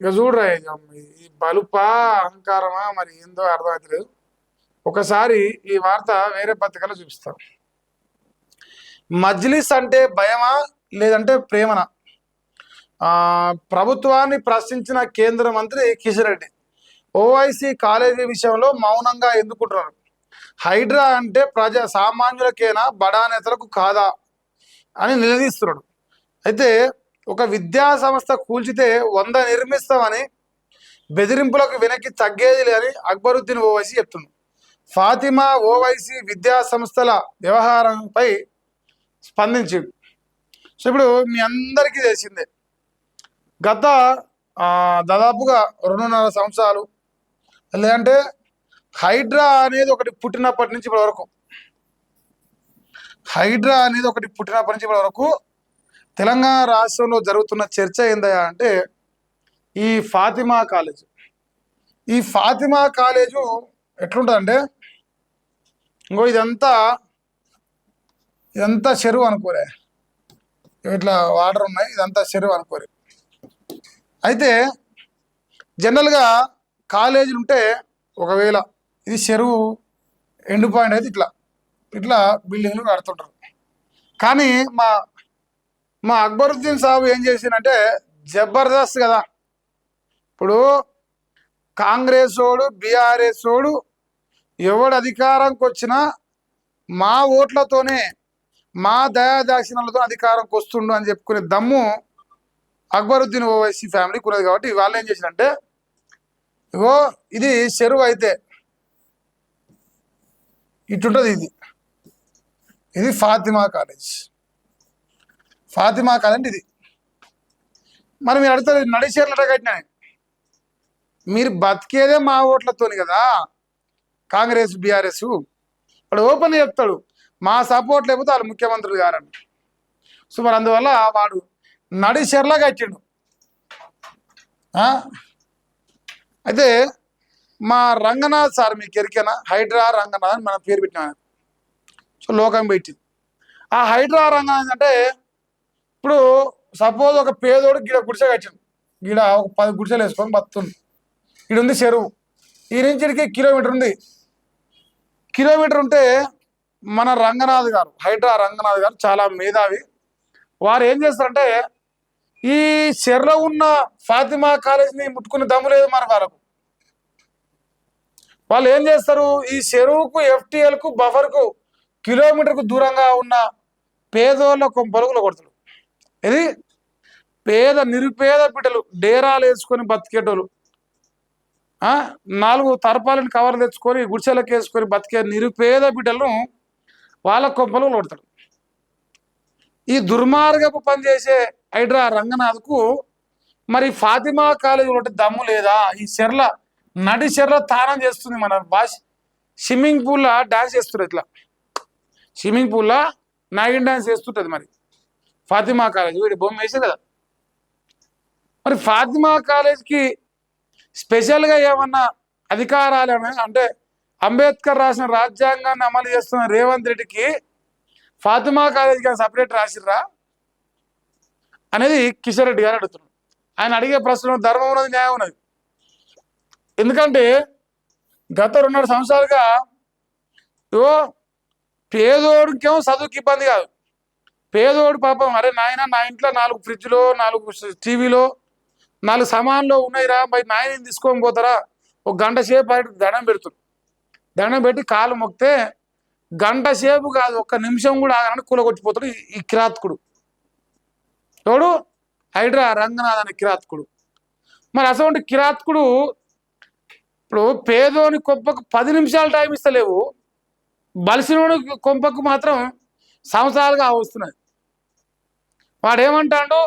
ఇక చూడరా ఇక ఈ బలుపా అహంకారమా మరి ఏందో అర్థమవుతలేదు. ఒకసారి ఈ వార్త వేరే పత్రికలో చూపిస్తాం. మజ్లిస్ అంటే భయమా లేదంటే ప్రేమనా? ప్రభుత్వాన్ని ప్రశ్నించిన కేంద్ర మంత్రి కిషన్ రెడ్డి ఓవైసీ కాలేజీ విషయంలో మౌనంగా ఎందుకుంటున్నారు? హైడ్రా అంటే సామాన్యులకేనా బడా నేతలకు కాదా అని నిలదీస్తున్నాడు. అయితే ఒక విద్యా సంస్థ కూల్చితే 100 నిర్మిస్తామని బెదిరింపులకు వెనక్కి తగ్గేది లేదని అక్బరుద్దీన్ ఓవైసీ చెప్తున్నాడు. ఫాతిమా ఓవైసీ విద్యా సంస్థల వ్యవహారంపై స్పందించింది. సో ఇప్పుడు మీ అందరికీ తెలిసిందే, గత దాదాపుగా 2.5 సంవత్సరాలు లేదంటే హైడ్రా అనేది ఒకటి పుట్టినప్పటి నుంచి ఇప్పటి వరకు తెలంగాణ రాష్ట్రంలో జరుగుతున్న చర్చ ఏందయ్యా అంటే ఈ ఫాతిమా కాలేజు ఎట్లుంటుందంటే, ఇంకో ఇదంతా చెరువు అనుకోరే, ఇట్లా వాటర్ ఉన్నాయి, ఇదంతా చెరువు అనుకోరే. అయితే జనరల్గా కాలేజీలు ఉంటే ఒకవేళ ఇది చెరువు ఎండ్ పాయింట్ అయితే ఇట్లా బిల్డింగ్లు కడుతుంటారు. కానీ మా అక్బరుద్దీన్ సాబు ఏం చేసిందంటే జబర్దస్త్ కదా. ఇప్పుడు కాంగ్రెస్ వాడు బీఆర్ఎస్ వాడు ఎవడు అధికారంకి వచ్చినా మా ఓట్లతోనే మా దయాదాక్షిణ్యాలతో అధికారంకి వస్తుండు అని చెప్పుకునే దమ్ము అక్బరుద్దీన్ ఓవైసీ ఫ్యామిలీకి ఉన్నది. కాబట్టి వాళ్ళు ఏం చేసినంటే, ఇగో ఇది చెరువు అయితే ఇటుంటుంది, ఇది ఫాతిమా కాలేజ్ ఇది. మరి మీరు అడుగుతారు నడిచేర్లట కట్టినా, మీరు బతికేదే మా ఓట్లతోని కదా కాంగ్రెస్ బీఆర్ఎస్. వాడు ఓపెన్ చెప్తాడు మా సపోర్ట్ లేకపోతే వాళ్ళు ముఖ్యమంత్రులు గారని. సో మరి అందువల్ల వాడు నడిచెర్ల కట్టిండు. అయితే మా రంగనాథ్ సార్ మీకు ఎరికేనా, హైడ్రా రంగనాథ్ అని మనం పేరు పెట్టినా. సో లోకం పెట్టింది. ఆ హైడ్రా రంగనాథ్ అంటే ఇప్పుడు సపోజ్ ఒక పేదోడు గిడ గుడిసె కట్టిండు, గిడ ఒక 10 గుడిసెలు వేసుకొని బతుంది. ఇక్కడ ఉంది చెరువు, ఈ నుంచి కిలోమీటర్ ఉంది. కిలోమీటర్ ఉంటే మన రంగనాథ్ గారు, హైడ్రా రంగనాథ్ గారు చాలా మేధావి. వారు ఏం చేస్తారంటే ఈ చెరువులో ఉన్న ఫాతిమా కాలేజీని ముట్టుకునే దమ్ము లేదు మరి వాళ్ళకు. వాళ్ళు ఏం చేస్తారు, ఈ చెరువుకు ఎఫ్టీఎల్కు బఫర్కు కిలోమీటర్కు దూరంగా ఉన్న పేదోళ్ళ పరుగులు కొడతాడు. ఇది నిరుపేద బిడ్డలు డేరాలు వేసుకొని బతికేటోళ్ళు, 4 తర్పాలను కవర్లు తెచ్చుకొని గుడిసెలకు వేసుకొని బతికే నిరుపేద బిడ్డలను వాళ్ళ కొంపలు కొడతాడు. ఈ దుర్మార్గపు పనిచేసే హైడ్రా రంగనాథ్కు మరి ఫాతిమా కాలేజీ ఒకటి దమ్ము లేదా? ఈ నడి చెర్ల తానం చేస్తుంది మన భాష. స్విమ్మింగ్ పూల్లో డాన్స్ చేస్తుంది, ఇట్లా స్విమ్మింగ్ పూల్లో నాగిన్ డాన్స్ చేస్తుంటుంది. మరి ఫాతిమా కాలేజ్ వీడి బొమ్మ వేసే కదా. మరి ఫాతిమా కాలేజ్కి స్పెషల్గా ఏమన్నా అధికారాలు అంటే అంబేద్కర్ రాసిన రాజ్యాంగాన్ని అమలు చేస్తున్న రేవంత్ రెడ్డికి ఫాతిమా కాలేజ్కి సపరేట్ రాసిర్రా అనేది కిషన్ రెడ్డి గారు అడుగుతున్నాడు. ఆయన అడిగే ప్రశ్నలో ధర్మం ఉన్నది, న్యాయం ఉన్నది. ఎందుకంటే గత 2.5 సంవత్సరాలుగా పేదోడికేమో చదువుకి ఇబ్బంది కాదు, పేదోడు పాపం అరే నాయన నా ఇంట్లో 4 ఫ్రిడ్జ్లో 4 టీవీలో 4 సామాన్లు ఉన్నాయిరా, మరి నాయన తీసుకొని పోతారా, ఒక గంట సేపు బయట దండం పెట్టి కాలు మొక్కితే గంట సేపు కాదు 1 నిమిషం కూడా ఆగనని కూలగొట్టిపోతాడు ఈ కిరాతకుడు. ఎవడు? హైడ్రా రంగనాథ్ అనే కిరాతకుడు. మరి అసలు కిరాతకుడు ఇప్పుడు పేదోని కొంపకు 10 నిమిషాలు టైం ఇస్తలేవు, బలిసినోని కొంపకు మాత్రం సంవత్సరాలుగా వస్తున్నాయి. వాడేమంటాడు,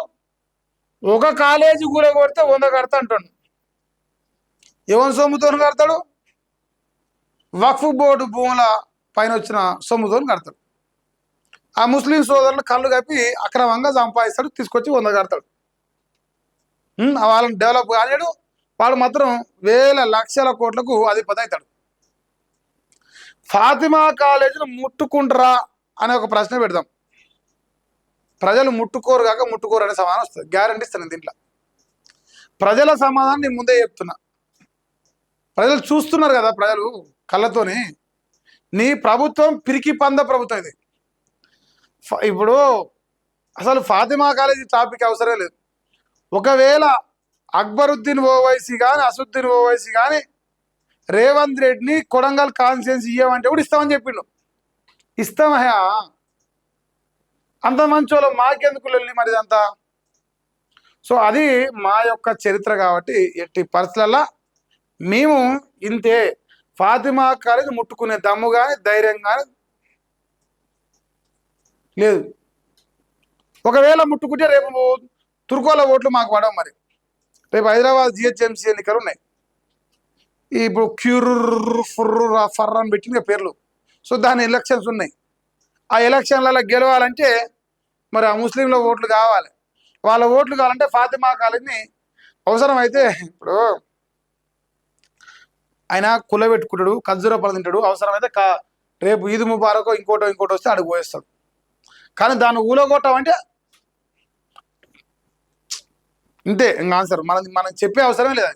ఒక కాలేజీ కూడా కొడితే 100 కడతా అంటాడు. ఎవరి సొమ్ముతో కడతాడు? వక్ఫ్ బోర్డు భూముల పైన వచ్చిన సొమ్ముతో కడతాడు. ఆ ముస్లిం సోదరులు కళ్ళు కప్పి అక్రమంగా సంపాదిస్తాడు, తీసుకొచ్చి 100 కడతాడు. వాళ్ళని డెవలప్ కాలేడు, వాడు మాత్రం వేల లక్షల కోట్లకు అధిపతి అవుతాడు. ఫాతిమా కాలేజీని ముట్టుకుంటారా అనే ఒక ప్రశ్న పెడదాం. ప్రజలు ముట్టుకోరు కాక ముట్టుకోరు అనే సమానం వస్తుంది, గ్యారంటీ ఇస్తాను దీంట్లో. ప్రజల సమాధానం నేను ముందే చెప్తున్నా. ప్రజలు చూస్తున్నారు కదా, ప్రజలు కళ్ళతోని. నీ ప్రభుత్వం పిరికి పంద ప్రభుత్వం ఇది. ఇప్పుడు అసలు ఫాతిమా కాలేజీ టాపిక్ అవసరం లేదు. ఒకవేళ అక్బరుద్దీన్ ఓవైసీ కానీ అసదుద్దీన్ ఓవైసీ కానీ రేవంత్ రెడ్డిని కొడంగల్ కాన్స్టిట్యున్సీ ఇవ్వమంటే కూడా ఇస్తామని చెప్పిండు. ఇస్తామయ్యా, అంత మంచోళ్ళు మాకెందుకు వెళ్ళి మరి అంతా. సో అది మా యొక్క చరిత్ర కాబట్టి ఎట్టి పరిస్థితులలో మేము ఇంతే. ఫాతిమా కాలేజ్ ముట్టుకునే దమ్ము కానీ ధైర్యం కానీ లేదు. ఒకవేళ ముట్టుకుంటే రేపు తుర్కోల ఓట్లు మాకు పడవు. మరి రేపు హైదరాబాద్ జిహెచ్ఎంసీ ఎన్నికలు ఉన్నాయి. ఇప్పుడు క్యూర్ ఫర్ అని పెట్టిన పేర్లు. సో దాని ఎలక్షన్స్ ఉన్నాయి. ఆ ఎలక్షన్లలో గెలవాలంటే మరి ఆ ముస్లింల ఓట్లు కావాలి. వాళ్ళ ఓట్లు కావాలంటే ఫాతిమా కాలేజ్ని అవసరమైతే, ఇప్పుడు ఆయన కులబెట్టుకుంటాడు, ఖర్జూర పళ్ళు తింటాడు, అవసరమైతే రేపు ఈద్ ముబారకో ఇంకోటో వస్తే అడుగు పోయేస్తాడు. కానీ దాన్ని ఊలగొట్టమంటే ఇంతే. ఇంకా ఆన్సర్ మనం చెప్పే అవసరమే లేదు.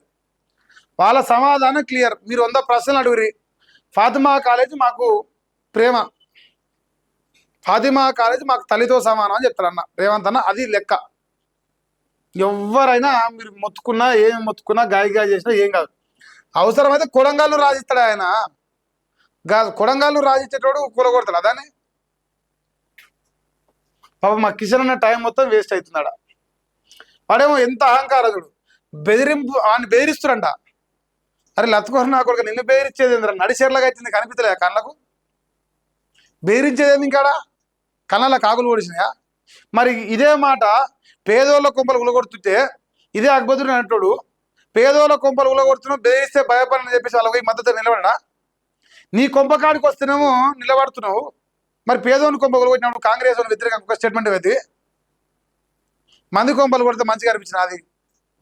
వాళ్ళ సమాధానం క్లియర్. మీరు 100 ప్రశ్నలు అడుగురి. ఫాతిమా కాలేజ్ మాకు ప్రేమ, ఫాతిమా కాలేజ్ మాకు తల్లితో సమానం అని చెప్తారన్న రేవంత్ అన్న. అది లెక్క. ఎవరైనా మీరు మొత్తుకున్నా ఏం మొత్తుకున్నా గాయ చేసినా ఏం కాదు. అవసరమైతే కొడంగల్ను రాజిస్తాడు ఆయన. కొడంగల్ను రాజిచ్చేటోడు కూలగొడతాడు అదాన్ని. పాప మా కిషన్ అన్న టైం మొత్తం వేస్ట్ అవుతున్నాడా. వాడేమో ఎంత అహంకారదుడు, బెదిరింపు ఆయన బెదిరిస్తుడంట. అరే లత్తుకోరు నా కొడుకు, నిన్ను బెదిరించేది ఏంద్ర? నడిచేర్లాగా అవుతుంది, కనిపించలే కళ్ళకు. బెదిరించేది ఇంకాడా కళ్ళ కాకులు ఓడిసినాయా? మరి ఇదే మాట పేదోళ్ళ కొంపలు ఉలగొడుతుంటే ఇదే అక్బరుద్దీన్ అంటాడు, పేదోళ్ళ కొంపలు ఉలగొడుతున్నావు, బెదిరిస్తే భయపడని చెప్పేసి వాళ్ళకి మద్దతు నిలబడనా? నీ కొంపకాడికి వస్తేనేమో నిలబడుతున్నావు, మరి పేదోని కొంప ఉలగొట్టినప్పుడు కాంగ్రెస్ వ్యతిరేకంగా ఒక స్టేట్మెంట్ పెట్టి మంది కొంపలు కొడితే మంచిగా అనిపించిన. అది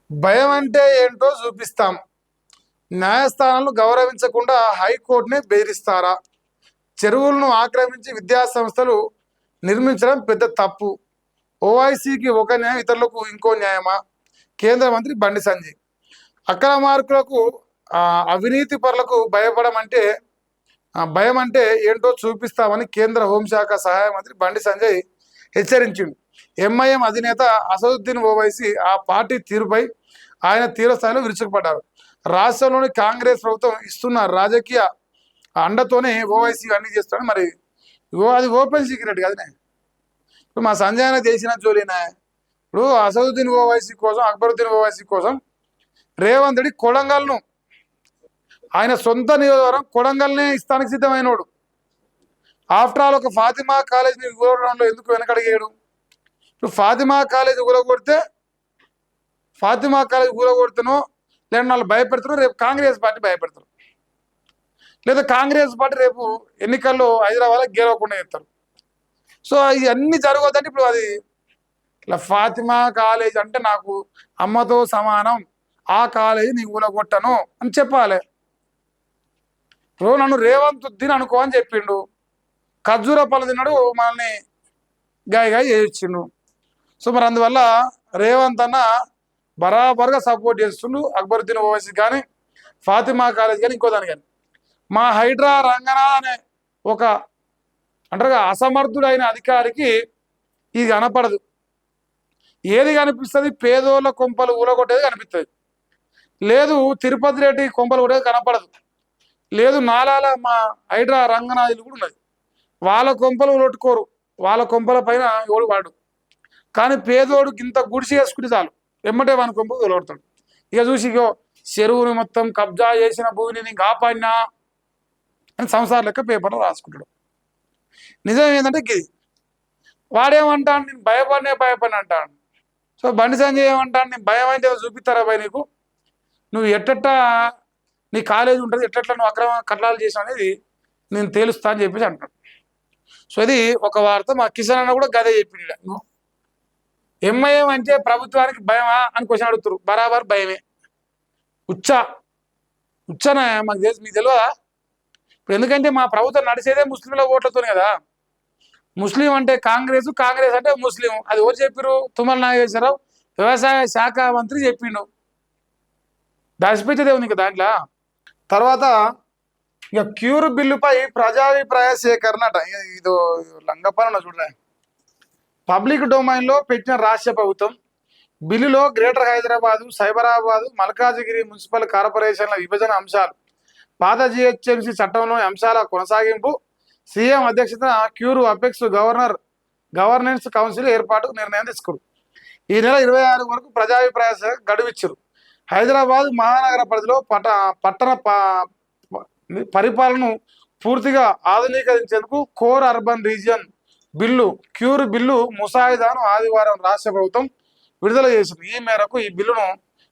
భయం అంటే ఏంటో చూపిస్తాం. న్యాయస్థానాలను గౌరవించకుండా హైకోర్టుని బెదిరిస్తారా? చెరువులను ఆక్రమించి విద్యా సంస్థలు నిర్మించడం పెద్ద తప్పు. ఓవైసీకి ఒక న్యాయం, ఇతరులకు ఇంకో న్యాయమా? కేంద్ర మంత్రి బండి సంజయ్. అక్రమార్కులకు అవినీతి పరులకు భయం అంటే ఏంటో చూపిస్తామని కేంద్ర హోంశాఖ సహాయ మంత్రి బండి సంజయ్ హెచ్చరించిండు. ఎంఐఎం అధినేత అసదుద్దీన్ ఓవైసీ ఆ పార్టీ తీరుపై ఆయన తీవ్రస్థాయిలో విరుచుకుపడ్డారు. రాష్ట్రంలోని కాంగ్రెస్ ప్రభుత్వం ఇస్తున్న రాజకీయ అండతోనే ఓవైసీ అన్ని చేస్తాడు. మరి అది ఓపెన్ సీక్రెట్ కదనే. ఇప్పుడు మా సంజయ్ చేసిన జోలినా. ఇప్పుడు అసదుద్దీన్ ఓవైసీ కోసం, అక్బరుద్దీన్ ఓవైసీ కోసం రేవంత్ రెడ్డి కొడంగల్ను, ఆయన సొంత నియోజకవర్గం కొడంగల్నే ఇస్తానికి సిద్ధమైనోడు. ఆఫ్టర్ ఆల్ ఒక ఫాతిమా కాలేజీని కూలగొట్టడంలో ఎందుకు వెనకడిగాడు? ఇప్పుడు ఫాతిమా కాలేజీ కూలగొడుతానో లేదా వాళ్ళు భయపెడతారు, రేపు కాంగ్రెస్ పార్టీ భయపెడతారు, లేదా కాంగ్రెస్ పార్టీ రేపు ఎన్నికల్లో హైదరాబాద్లో గెలవకుండా చేస్తారు. సో ఇవన్నీ జరగవద్దంటే ఇప్పుడు అది ఇట్లా ఫాతిమా కాలేజ్ అంటే నాకు అమ్మతో సమానం, ఆ కాలేజీ నీ కూలగొట్టను అని చెప్పాలి. ఇప్పుడు నన్ను రేవంత్ ఉద్దీన్ అనుకో అని చెప్పిండు, ఖర్జూర పళ్ళు తిన్నాడు, మనల్ని గాయ చేయించిండు. సో మరి అందువల్ల రేవంత్ అన్న బరాబర్గా సపోర్ట్ చేస్తుండు అక్బరుద్దీన్ ఓవైసీ కానీ, ఫాతిమా కాలేజ్ కానీ, ఇంకో దాని కానీ. మా హైడ్రా రంగనాథ్ అనే ఒక అంటారుగా అసమర్థుడైన అధికారికి ఇది కనపడదు. ఏది కనిపిస్తుంది? పేదోళ్ళ కొంపలు ఊలగొట్టేది కనిపిస్తుంది. లేదు తిరుపతి రెడ్డి కొంపలు కొట్టేది కనపడదు. లేదు నాలాల మా హైడ్రా రంగనాథులు కూడా ఉన్నది, వాళ్ళ కొంపలు కొట్టుకోరు, వాళ్ళ కొంపల పైన ఎవడు వాడు. కానీ పేదోడుకి ఇంత గుడిసి వేసుకుంటే చాలు, ఎమ్మటే వాని కొంపలు కొలగొడతాడు. ఇక చూసి ఇగో చెరువుని మొత్తం కబ్జా చేసిన భూమిని నేను కాపాడినా అని సంసార లెక్క పేపర్లో రాసుకుంటాడు. నిజం ఏంటంటే ఇది వాడేమంటాను, నేను భయపడిన అంటాను. సో బండి సంజయ్ ఏమంటాను, నేను భయం అయితే చూపిస్తారా భయ నీకు, నువ్వు ఎట్టట్టా నీ కాలేజీ ఉంటుంది, ఎట్లట్లా నువ్వు అక్రమ కట్లాలు చేసావు అనేది నేను తేలుస్తా అని చెప్పేసి అంటాడు. సో ఇది ఒక వార్త. మా కిషన్ అన్న కూడా గదే చెప్పిండు. ఎంఐఎం అంటే ప్రభుత్వానికి భయమా అని క్వశ్చన్ అడుగుతారు. బరాబర్ భయమే. ఉచ్చనా మాకు తెలుసు, మీకు తెలియదా? ఇప్పుడు ఎందుకంటే మా ప్రభుత్వం నడిచేదే ముస్లింల ఓట్లతో కదా. ముస్లిం అంటే కాంగ్రెస్, కాంగ్రెస్ అంటే ముస్లిం. అది ఎవరు చెప్పారు? తుమ్మల నాగేశ్వరరావు వ్యవసాయ శాఖ మంత్రి చెప్పిండు. దాచిపెట్టేదే ఉంది ఇంకా దాంట్లో. తర్వాత ఇక క్యూర్ బిల్లుపై ప్రజాభిప్రాయ సేకరణ అట. ఇదో లంగపన చూడరా. పబ్లిక్ డొమైన్ లో పెట్టిన రాష్ట్ర ప్రభుత్వం బిల్లులో గ్రేటర్ హైదరాబాదు, సైబరాబాదు, మల్కాజిగిరి మున్సిపల్ కార్పొరేషన్ల విభజన అంశాలు, పాత జిహెచ్ఎంసీ చట్టంలోని అంశాల కొనసాగింపు, సీఎం అధ్యక్షతన క్యూర్ అపెక్స్ గవర్నెన్స్ కౌన్సిల్ ఏర్పాటు నిర్ణయం తీసుకున్నారు. ఈ నెల 26 వరకు ప్రజాభిప్రాయ గడువు ఇచ్చారు. హైదరాబాద్ మహానగర పరిధిలో పట్టణ పరిపాలనను పూర్తిగా ఆధునీకరించేందుకు core urban region bill cure bill ముసాయిదాను ఆదివారం రాష్ట్ర ప్రభుత్వం విడుదల చేసింది. ఈ మేరకు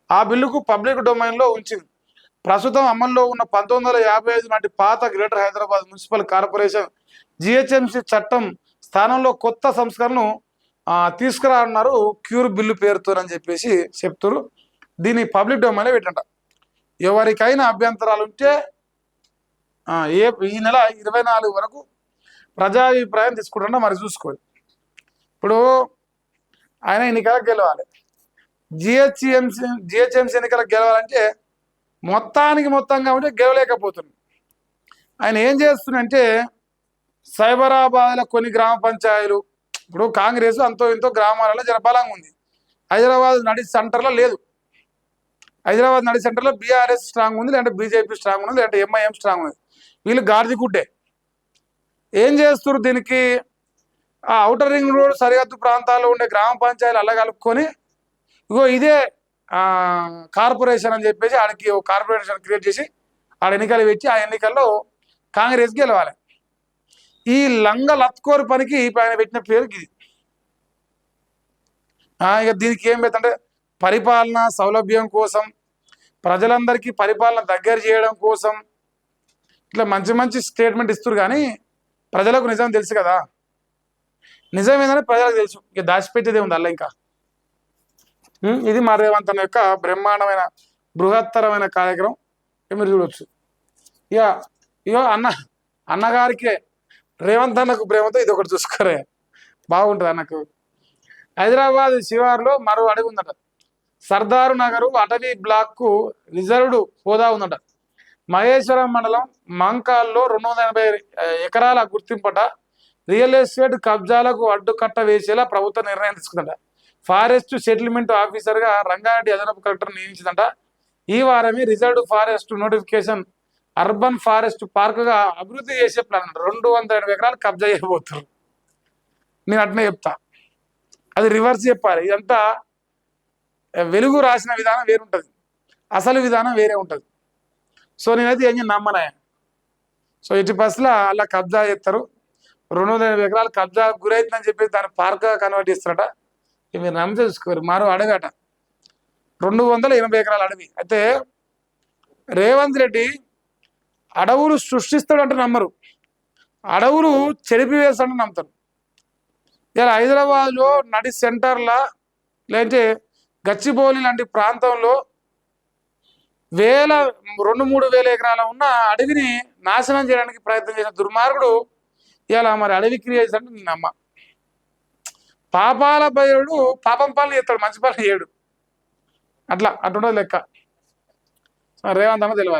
ఆ బిల్లుకు పబ్లిక్ డొమైన్ లో ఉంచింది. ప్రస్తుతం అమల్లో ఉన్న 1955 నాటి పాత greater Hyderabad municipal corporation GHMC చట్టం స్థానంలో కొత్త సంస్కరణను తీసుకురానున్నారు క్యూర్ బిల్లు పేరుతోనని చెప్పేసి చెప్తారు. దీన్ని పబ్లిక్ డొమైన్లో పెట్టంట. ఎవరికైనా అభ్యంతరాలు ఉంటే ఈ నెల 24 వరకు ప్రజాభిప్రాయం తీసుకుంటా. మరి చూసుకోవాలి. ఇప్పుడు ఆయన ఎన్నికలకు గెలవాలి. జిహెచ్ఎంసీ ఎన్నికలకు గెలవాలంటే మొత్తంగా ఉంటే గెలవలేకపోతుంది. ఆయన ఏం చేస్తుందంటే సైబరాబాద్లో కొన్ని గ్రామ పంచాయతీలు, ఇప్పుడు కాంగ్రెస్ అంతో ఇంతో గ్రామాలలో జనబలంగా ఉంది. హైదరాబాద్ నడి సెంటర్లో లేదు. హైదరాబాద్ నడి సెంటర్లో బీఆర్ఎస్ స్ట్రాంగ్ ఉంది, లేదంటే బీజేపీ స్ట్రాంగ్ ఉంది, లేదంటే ఎంఐఎం స్ట్రాంగ్ ఉంది. వీళ్ళు గాడిదిగుడ్డే. ఏం చేస్తారు దీనికి? ఆ ఔటర్ రింగ్ రోడ్ సరిహద్దు ప్రాంతాల్లో ఉండే గ్రామ పంచాయతీలు అలా కలుపుకొని ఇగో ఇదే కార్పొరేషన్ అని చెప్పేసి ఆడికి ఒక కార్పొరేషన్ క్రియేట్ చేసి ఆడ ఎన్నికలు పెట్టి ఆ ఎన్నికల్లో కాంగ్రెస్ గెలవాలి. ఈ లంగ లత్కోరు పనికి ఆయన పెట్టిన పేరు ఇది. ఇక దీనికి ఏం పెద్దంటే పరిపాలన సౌలభ్యం కోసం, ప్రజలందరికీ పరిపాలన దగ్గర చేయడం కోసం ఇట్లా మంచి స్టేట్మెంట్ ఇస్తారు. కానీ ప్రజలకు నిజం తెలుసు కదా. నిజం ఏంటంటే ప్రజలకు తెలుసు. ఇక దాచిపెట్టేదే ఉంది అల్ల. ఇంకా ఇది మా రేవంత్ అన్న యొక్క బ్రహ్మాండమైన బృహత్తరమైన కార్యక్రమం మీరు చూడవచ్చు. ఇక అన్నగారికి రేవంత్ అన్నకు ప్రేమతో ఇది ఒకటి చూసుకోరే, బాగుంటుంది అన్నకు. హైదరాబాద్ శివారులో మరో అడుగు ఉందట. సర్దారు నగరు అటవీ బ్లాక్కు రిజర్వ్డ్ హోదా ఉందట. మహేశ్వరం మండలం మంకాల్లో 280 ఎకరాల గుర్తింపట రియల్ ఎస్టేట్ కబ్జాలకు అడ్డుకట్ట వేసేలా ప్రభుత్వం నిర్ణయం తీసుకుందట. ఫారెస్ట్ సెటిల్మెంట్ ఆఫీసర్గా రంగారెడ్డి అదనపు కలెక్టర్ నియమించిందట. ఈ వారమే reserved forest notification urban forest పార్క్గా అభివృద్ధి చేసే ప్లాన్. 280 ఎకరాలు కబ్జా చేయబోతున్నారు. నేను అట్నే చెప్తా, అది రివర్స్ చెప్పాలి. ఇదంతా వెలుగు రాసిన విధానం వేరుంటుంది, అసలు విధానం వేరే ఉంటుంది. సో నేనైతే ఏం నమ్మనా. సో ఎట్టి బస్సులో అలా కబ్జా చేస్తారు. 280 ఎకరాలు కబ్జా గురైతుందని చెప్పేసి దాన్ని పార్క్గా కన్వర్ట్ చేస్తారట. మీరు నమ్మి చూసుకోరు. మరో అడవి అట, 280 ఎకరాల అడవి. అయితే రేవంత్ రెడ్డి అడవులు సృష్టిస్తాడంటే నమ్మరు, అడవులు చెరిపివేస్తాడని నమ్ముతారు. ఇలా హైదరాబాద్లో నడి సెంటర్లా లేదంటే గచ్చిబౌలి లాంటి ప్రాంతంలో 2-3 వేల ఎకరాల ఉన్న అడవిని నాశనం చేయడానికి ప్రయత్నం చేసిన దుర్మార్గుడు ఇలా మరి అడవి క్రియేట్ అంటే నేను నమ్మ. పాపాల భయుడు పాపం పనులు చేస్తాడు, మంచి పనులు చేయడు. అట్లా అటుండదు లెక్క. రేవంత్ అన్న తెలియాలి.